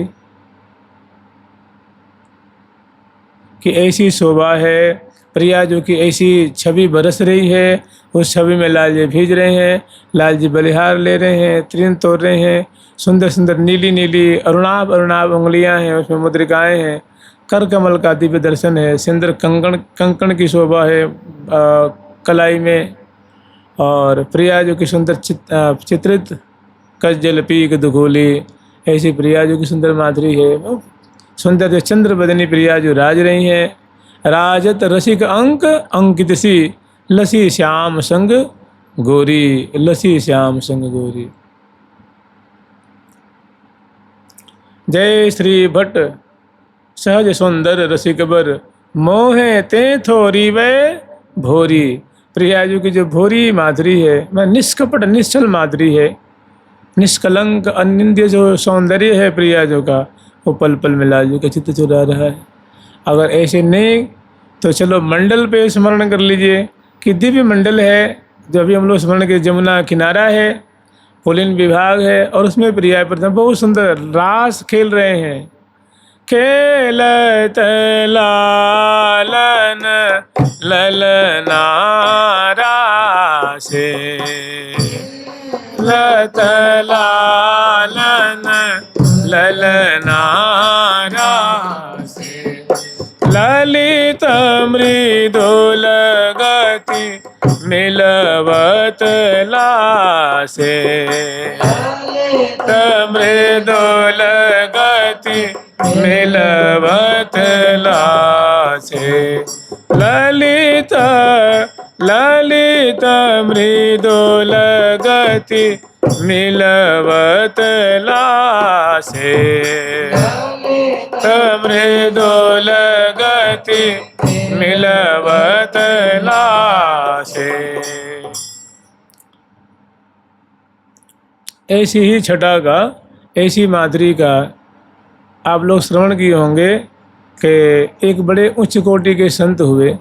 कि ऐसी शोभा है, प्रिया जो कि ऐसी छवि बरस रही है, उस छवि में लाल जी भीज रहे हैं, लाल जी बलिहार ले रहे हैं, तृण तोड़ रहे हैं। सुंदर सुंदर नीली नीली अरुणाभ अरुणाभ उंगलियां हैं, उसमें मुद्रिकाएं हैं, कर कमल का दिव्य दर्शन है, सिंदूर कंकण कंकण की शोभा है कलाई में, और प्रिया जो की सुंदर चित्रित कच जल पीक दुघोली, ऐसी प्रिया जो की सुंदर माधुरी है। सुंदर जो चंद्र बदनी प्रिया जो राज रही हैं, राजत रसिक अंक अंकित सी, लसी श्याम संग गोरी, लसी श्याम संग गोरी। जय श्री भट्ट सहज सुंदर रसिक बर, मोहे ते थोरी वे भोरी। प्रिया जी की जो भोरी माधुरी है, वह निष्कपट निश्चल माधुरी है, निष्कलंक अनिंद्य जो सौंदर्य है प्रिया जो का, वो पल पल में लाल जी का चित्त चुरा रहा है। अगर ऐसे नहीं तो चलो मंडल पे स्मरण कर लीजिए कि दिव्य मंडल है जो अभी हम लोग स्मरण के, जमुना किनारा है, पुलिन विभाग है, और उसमें प्रिया प्रथम बहुत सुंदर रास खेल रहे हैं। खेलत लालन ललना रासे, लत लालन ललना रासे, ललित मृदुल गति मिलवत लासे, मृदुल गति मिलवत लासे, ललित ललित मृदुल गति मिलवत लासे, मृदुल गति मिलवत लासे। ऐसी ही छटा का, ऐसी माधुरी का आप लोग श्रवण किए होंगे कि एक बड़े उच्च कोटि के संत हुए,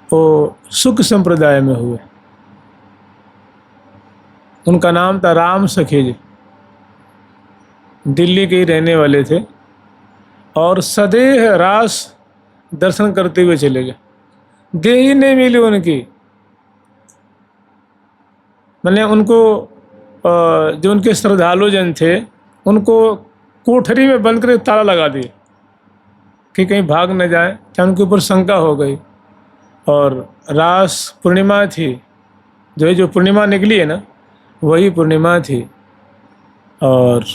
वो सुख संप्रदाय में हुए। उनका नाम था राम सखी जी, दिल्ली के ही रहने वाले थे, और सदैव रास दर्शन करते हुए चले गए। देह ही नहीं मिली उनकी, मैंने उनको जो उनके श्रद्धालु जन थे उनको कोठरी में बंद करके ताला लगा दिए कि कहीं भाग न जाए, क्या उनके ऊपर शंका हो गई। और रास पूर्णिमा थी, जो पूर्णिमा निकली है ना, वही पूर्णिमा थी, और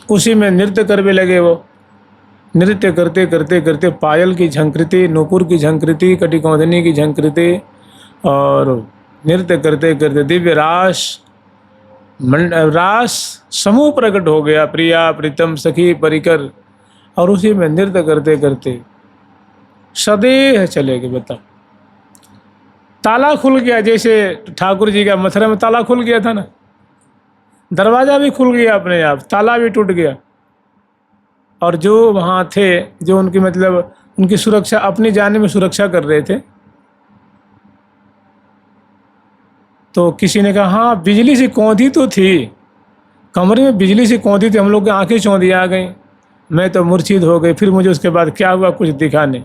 उसी में नृत्य करने लगे। वो नृत्य करते करते करते पायल की झंकृति, नूपुर की झंकृति, कटिकौंधनी की झंकृति, और नृत्य करते करते दिव्य रास समूह प्रकट हो गया, प्रिया प्रीतम सखी परिकर, और उसी में नृत्य करते करते सदैह चले गए। बताओ, ताला खुल गया, जैसे ठाकुर जी का मथुरा में ताला खुल गया था ना, दरवाज़ा भी खुल गया अपने आप, ताला भी टूट गया। और जो वहाँ थे, जो उनकी मतलब उनकी सुरक्षा, अपनी जान में सुरक्षा कर रहे थे, तो किसी ने कहा हाँ बिजली से कौंधी तो थी, कमरे में बिजली से कौंधी थी, हम लोग की आंखें चौंधी आ गई, मैं तो मूर्छित हो गई। फिर मुझे उसके बाद क्या हुआ कुछ दिखा नहीं,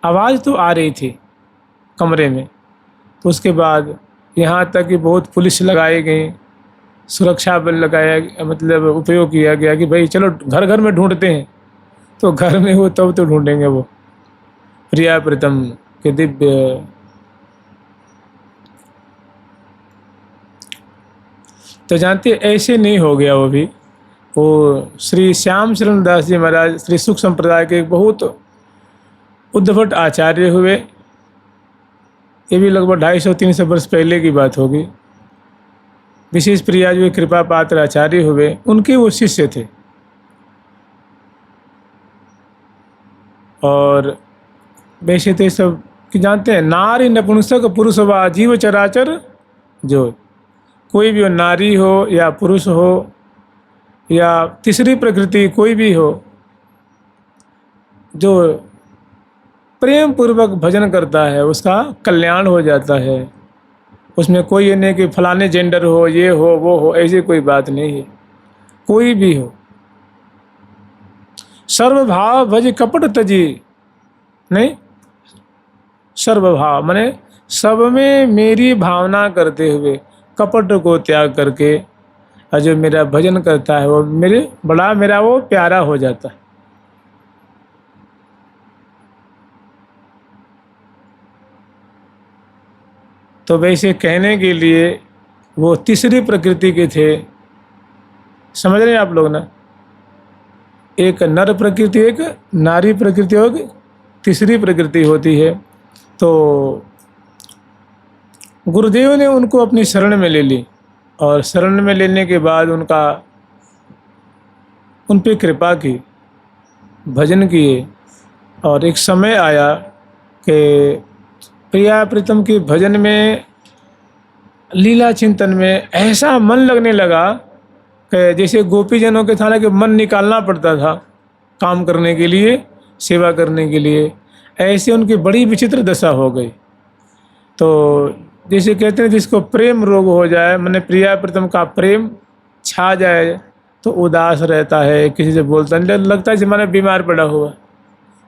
आवाज़ तो आ रही थी कमरे में। तो उसके बाद यहाँ तक कि बहुत पुलिस लगाई गई, सुरक्षा बल लगाया, मतलब उपयोग किया गया कि भाई चलो घर घर में ढूंढते हैं। तो घर में हो तब तो ढूंढेंगे वो प्रिया प्रीतम के दिव्य। तो जानते ऐसे नहीं हो गया वो भी। वो श्री श्याम शरण दास जी महाराज श्री सुख संप्रदाय के एक बहुत उद्भट आचार्य हुए। ये भी लगभग 250-300 वर्ष पहले की बात होगी। विशेष प्रिया जो कृपा पात्र आचार्य हुए, उनके वो शिष्य थे। और वैसे थे सब कि जानते हैं, नारी नपुंसक पुरुष व जीव चराचर, जो कोई भी हो, नारी हो या पुरुष हो या तीसरी प्रकृति कोई भी हो, जो प्रेम पूर्वक भजन करता है उसका कल्याण हो जाता है। उसमें कोई ये नहीं कि फलाने जेंडर हो, ये हो वो हो, ऐसी कोई बात नहीं है, कोई भी हो। सर्वभाव भज कपट तजी, नहीं, सर्वभाव माने सब में मेरी भावना करते हुए कपट को त्याग करके, और जो मेरा भजन करता है वो मेरा वो प्यारा हो जाता है। तो वैसे कहने के लिए वो तीसरी प्रकृति के थे। समझ रहे हैं आप लोग ना? एक नर प्रकृति, एक नारी प्रकृति और तीसरी प्रकृति होती है। तो गुरुदेव ने उनको अपनी शरण में ले ली और शरण में लेने के बाद उन पे कृपा की, भजन किए। और एक समय आया कि प्रिया प्रीतम के भजन में, लीला चिंतन में ऐसा मन लगने लगा कि जैसे गोपीजनों के था ना कि मन निकालना पड़ता था काम करने के लिए, सेवा करने के लिए, ऐसे उनकी बड़ी विचित्र दशा हो गई। तो जैसे कहते हैं जिसको प्रेम रोग हो जाए, मैंने प्रिया प्रीतम का प्रेम छा जाए तो उदास रहता है, किसी से बोलता नहीं, लगता है जमाने बीमार पड़ा हुआ,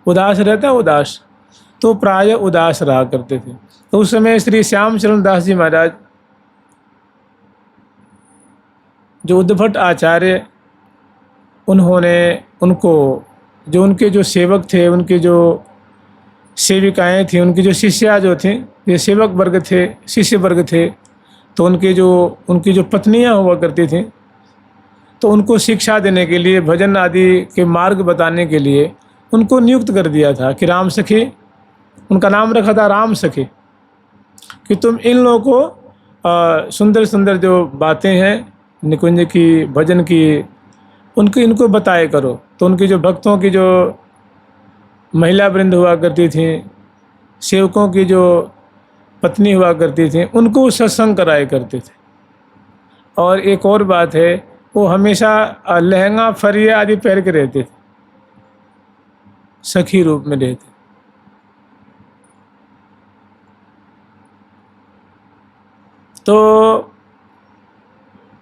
उदास रहता है, उदास। तो प्राय उदास रहा करते थे। तो उस समय श्री श्याम चरण दास जी महाराज, जो उद्भट आचार्य, उन्होंने उनको, जो उनके जो सेवक थे, उनके जो सेविकाएं थी, उनकी जो शिष्या जो थी, ये सेवक वर्ग थे, शिष्य वर्ग थे, तो उनकी जो पत्नियां हुआ करती थीं, तो उनको शिक्षा देने के लिए, भजन आदि के मार्ग बताने के लिए उनको नियुक्त कर दिया था कि राम सखी, उनका नाम रखा था राम सखी, कि तुम इन लोगों को सुंदर सुंदर जो बातें हैं निकुंज की, भजन की, इनको बताए करो। तो उनकी जो भक्तों की जो महिला वृंद हुआ करती थी, सेवकों की जो पत्नी हुआ करती थी, उनको सत्संग कराए करते थे। और एक और बात है, वो हमेशा लहंगा फरिया आदि पहन के रहते थे, सखी रूप में रहते। तो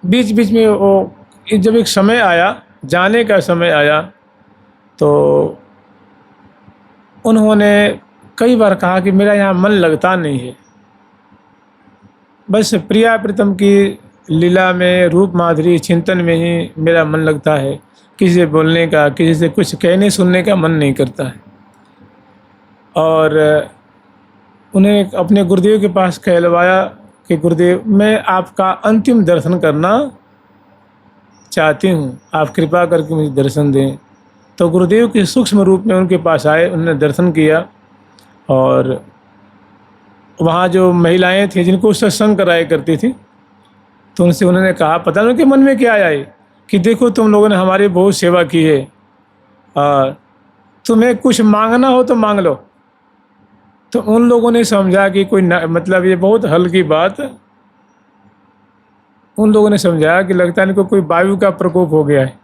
बीच बीच में वो जब एक समय आया, जाने का समय आया, तो उन्होंने कई बार कहा कि मेरा यहाँ मन लगता नहीं है, बस प्रिया प्रीतम की लीला में, रूप माधुरी चिंतन में ही मेरा मन लगता है, किसी से बोलने का, किसी से कुछ कहने सुनने का मन नहीं करता है। और उन्हें अपने गुरुदेव के पास कहलवाया कि गुरुदेव, मैं आपका अंतिम दर्शन करना चाहती हूँ, आप कृपा करके मुझे दर्शन दें। तो गुरुदेव के सूक्ष्म रूप में उनके पास आए, उन्होंने दर्शन किया। और वहाँ जो महिलाएं थीं जिनको सत्संग कराया करती थी, तो उनसे उन्होंने कहा, पता नहीं कि मन में क्या आया कि देखो तुम लोगों ने हमारी बहुत सेवा की है, तुम्हें कुछ मांगना हो तो मांग लो। तो उन लोगों ने समझा कि मतलब ये बहुत हल्की बात, उन लोगों ने समझा कि लगता है इनको कोई वायु का प्रकोप हो गया है,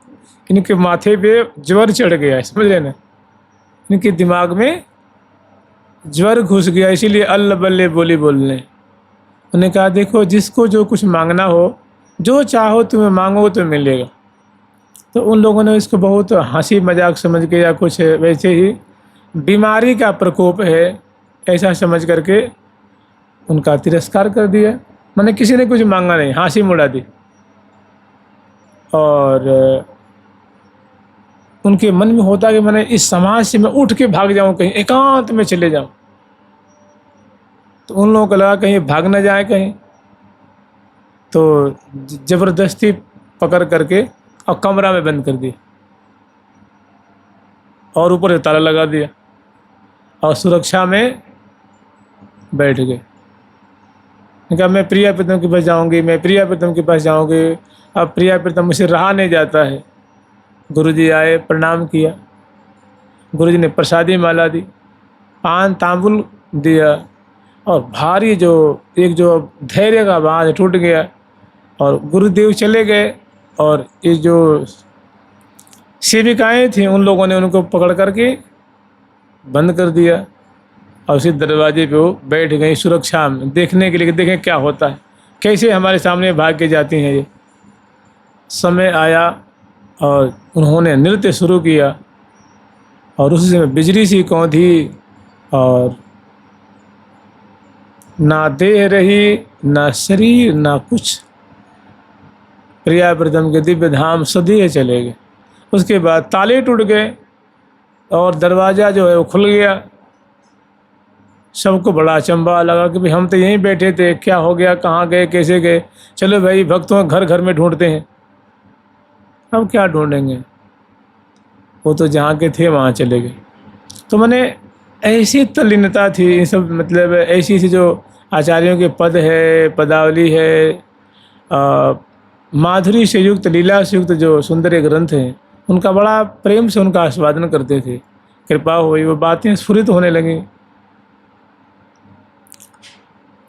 इनके माथे पे ज्वर चढ़ गया है, समझ रहे ना, इनके दिमाग में ज्वर घुस गया, इसीलिए अल्ल बल्ले बोली बोलने। उन्होंने कहा, देखो जिसको जो कुछ मांगना हो, जो चाहो तुम्हें मांगो तो मिलेगा। तो उन लोगों ने इसको बहुत हंसी मजाक समझ के, या कुछ वैसे ही बीमारी का प्रकोप है ऐसा समझ करके उनका तिरस्कार कर दिया। मैंने किसी ने कुछ मांगा नहीं, हंसी मुड़ा दी। और उनके मन में होता कि मैंने इस समाज से मैं उठ के भाग जाऊं, कहीं एकांत में चले जाऊं। तो उन लोगों को लगा कहीं भाग न जाए कहीं, तो जबरदस्ती पकड़ करके और कमरा में बंद कर दिया और ऊपर से ताला लगा दिया और सुरक्षा में बैठ गए। कहा, मैं प्रिया प्रीतम के पास जाऊंगी, मैं प्रिया प्रीतम के पास जाऊंगी। अब प्रिया प्रीतम मुझसे रहा नहीं जाता है। गुरुजी आए, प्रणाम किया, गुरुजी ने प्रसादी माला दी, पान तांबुल दिया, और भारी जो धैर्य का बांध टूट गया। और गुरुदेव चले गए, और ये जो सेविकाएं थीं उन लोगों ने उनको पकड़ करके बंद कर दिया, और उसी दरवाजे पे वो बैठ गई सुरक्षा में, देखने के लिए कि देखें क्या होता है, कैसे हमारे सामने भाग के जाती हैं ये। समय आया और उन्होंने नृत्य शुरू किया, और उसी समय बिजली सी कौंधी, और ना देह रही, ना शरीर, ना कुछ। प्रिया प्रीतम के दिव्य धाम सदैव चले गए। उसके बाद ताले टूट गए और दरवाज़ा जो है वो खुल गया। सबको बड़ा अचंभा लगा कि भाई हम तो यहीं बैठे थे, क्या हो गया, कहाँ गए, कैसे गए। चलो भाई भक्तों घर घर में ढूंढते हैं। अब क्या ढूंढेंगे, वो तो जहाँ के थे वहाँ चले गए। तो मैंने ऐसी तल्लीनता थी इन सब, मतलब ऐसी सी जो आचार्यों के पद है, पदावली है, माधुरी से युक्त, लीला से युक्त जो सुंदर ग्रंथ हैं, उनका बड़ा प्रेम से उनका आस्वादन करते थे। कृपा हुई, वो बातें स्फुरित होने लगी।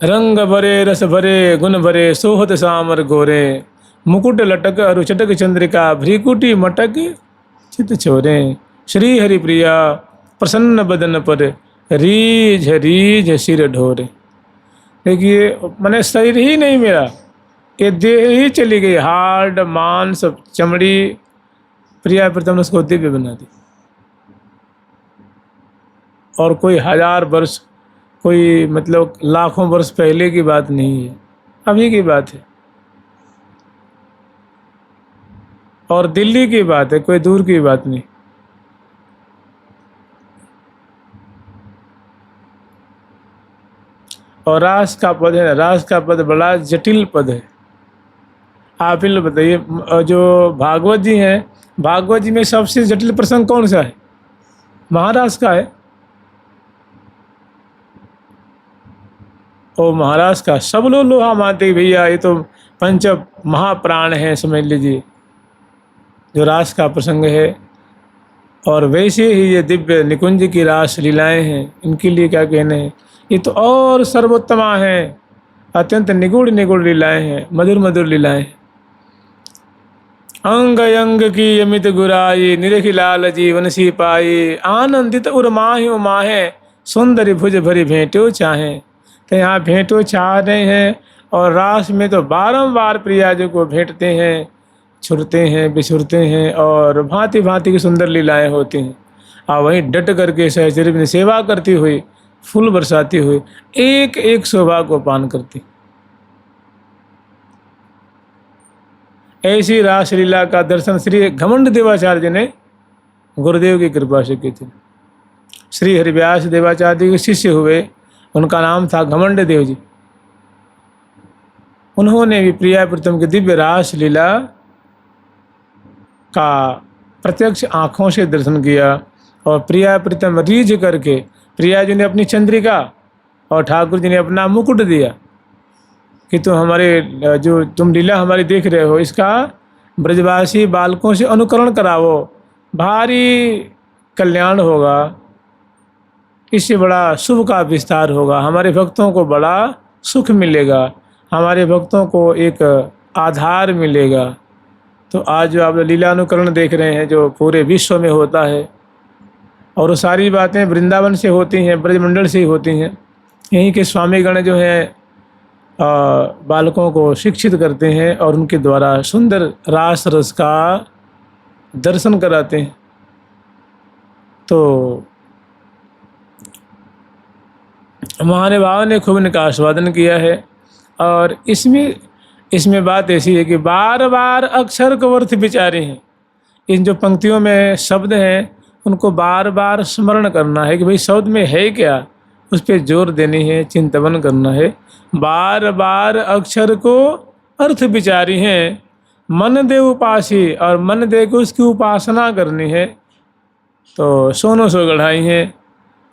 रंग भरे रस भरे गुण भरे सोहत सामर गोरे, मुकुट लटक अरुचटक चंद्रिका भ्रीकुटी मटक चित छोरे, श्री हरि प्रिया प्रसन्न बदन पर रीझ रीझ सिर ढोरे। देखिए मैंने शरीर ही नहीं मेरा, ये देह ही चली गई, हार्ड मांस चमड़ी, प्रिया प्रीतम ने उसको दिव्य बना दी। और कोई 1000 वर्ष, कोई मतलब लाखों वर्ष पहले की बात नहीं है, अभी की बात है। और दिल्ली की बात है, कोई दूर की बात नहीं। और रास का पद है ना, रास का पद बड़ा जटिल पद है। आप ही लोग बताइए, जो भागवत जी हैं, भागवत जी में सबसे जटिल प्रसंग कौन सा है? महाराज का है। ओ महाराज का सब लोग लोहा मानते भैया, ये तो पंच महाप्राण हैं, समझ लीजिए, जो रास का प्रसंग है। और वैसे ही ये दिव्य निकुंज की रास लीलाएं हैं, इनके लिए क्या कहने हैं, ये तो और सर्वोत्तमा हैं, अत्यंत निगूढ़ निगूढ़ लीलाएं हैं, मधुर मधुर लीलाएं हैं। अंग अंग की अमित गुराई, निरखि लाल जीवन सी पाई, आनंदित उर्माहि उमाहे, सुंदरी भुज भरी भेंटो चाहें। तो यहाँ भेंटो चाह रहे हैं, और रास में तो बारंबार प्रिया जी को भेंटते हैं, छुड़ते हैं, बिछुड़ते हैं, और भांति भांति की सुंदर लीलाएं होती हैं। और वहीं डट करके सहचर्य में सेवा करती हुई, फूल बरसाती हुई, एक एक शोभा को पान करती। ऐसी रासलीला का दर्शन श्री घमंड देवाचार्य जी ने गुरुदेव की कृपा से की थी। श्री हरिव्यास देवाचार्य जी के शिष्य हुए, उनका नाम था घमंड देव जी। उन्होंने भी प्रिया प्रीतम की दिव्य रासलीला का प्रत्यक्ष आँखों से दर्शन किया। और प्रिया प्रीतम रीझ करके, प्रिया जी ने अपनी चंद्रिका और ठाकुर जी ने अपना मुकुट दिया कि तुम हमारे, जो तुम लीला हमारी देख रहे हो, इसका ब्रजवासी बालकों से अनुकरण करावो, भारी कल्याण होगा, इससे बड़ा शुभ का विस्तार होगा, हमारे भक्तों को बड़ा सुख मिलेगा, हमारे भक्तों को एक आधार मिलेगा। तो आज जो आप लीला अनुकरण देख रहे हैं, जो पूरे विश्व में होता है, और वो सारी बातें वृंदावन से होती हैं, ब्रजमंडल से ही होती हैं। यहीं के स्वामीगण जो हैं बालकों को शिक्षित करते हैं, और उनके द्वारा सुंदर रास रस का दर्शन कराते हैं। तो महानुभाव ने खूब इनका आस्वादन किया है। और इसमें बात ऐसी है कि बार बार अक्षर को अर्थ विचारे हैं। इन जो पंक्तियों में शब्द हैं, उनको बार बार स्मरण करना है कि भाई शब्द में है क्या, उस पर जोर देनी है, चिंतन करना है। बार बार अक्षर को अर्थ विचारी हैं, मन दे उपासी, और मन दे के उसकी उपासना करनी है। तो सोनो सो गढ़ाई हैं,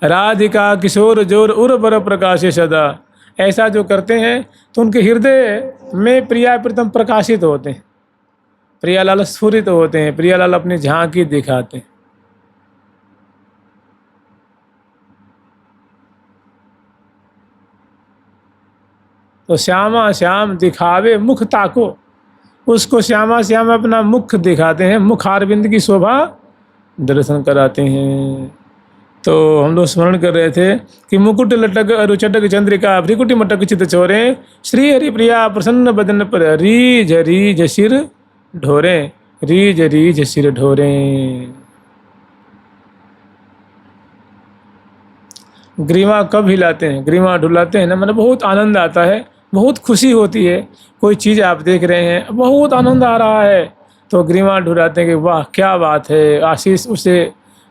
राधिका किशोर जोर उर बर प्रकाश सदा। ऐसा जो करते हैं तो उनके हृदय में प्रिया प्रीतम प्रकाशित होते हैं, प्रियालाल स्फुरित होते हैं, प्रियालाल अपनी झांकी दिखाते हैं। तो श्यामा श्याम दिखावे मुख ताको, उसको श्यामा श्याम अपना मुख दिखाते हैं, मुखारविंद की शोभा दर्शन कराते हैं। तो हम लोग स्मरण कर रहे थे कि मुकुट लटक अरुचटक चंद्रिका भ्रिकुटी मटक चित चोरे, श्री हरि प्रिया प्रसन्न बदन पर रीझ रीझ सिर ढोरे, रीझ रीझ सिर ढोरे। ग्रीवा कब हिलाते हैं, ग्रीवा ढुलाते हैं ना, मतलब बहुत आनंद आता है, बहुत खुशी होती है। कोई चीज़ आप देख रहे हैं, बहुत आनंद आ रहा है, तो ग्रीवा ढुलाते हैं कि वाह क्या बात है, आशीष उसे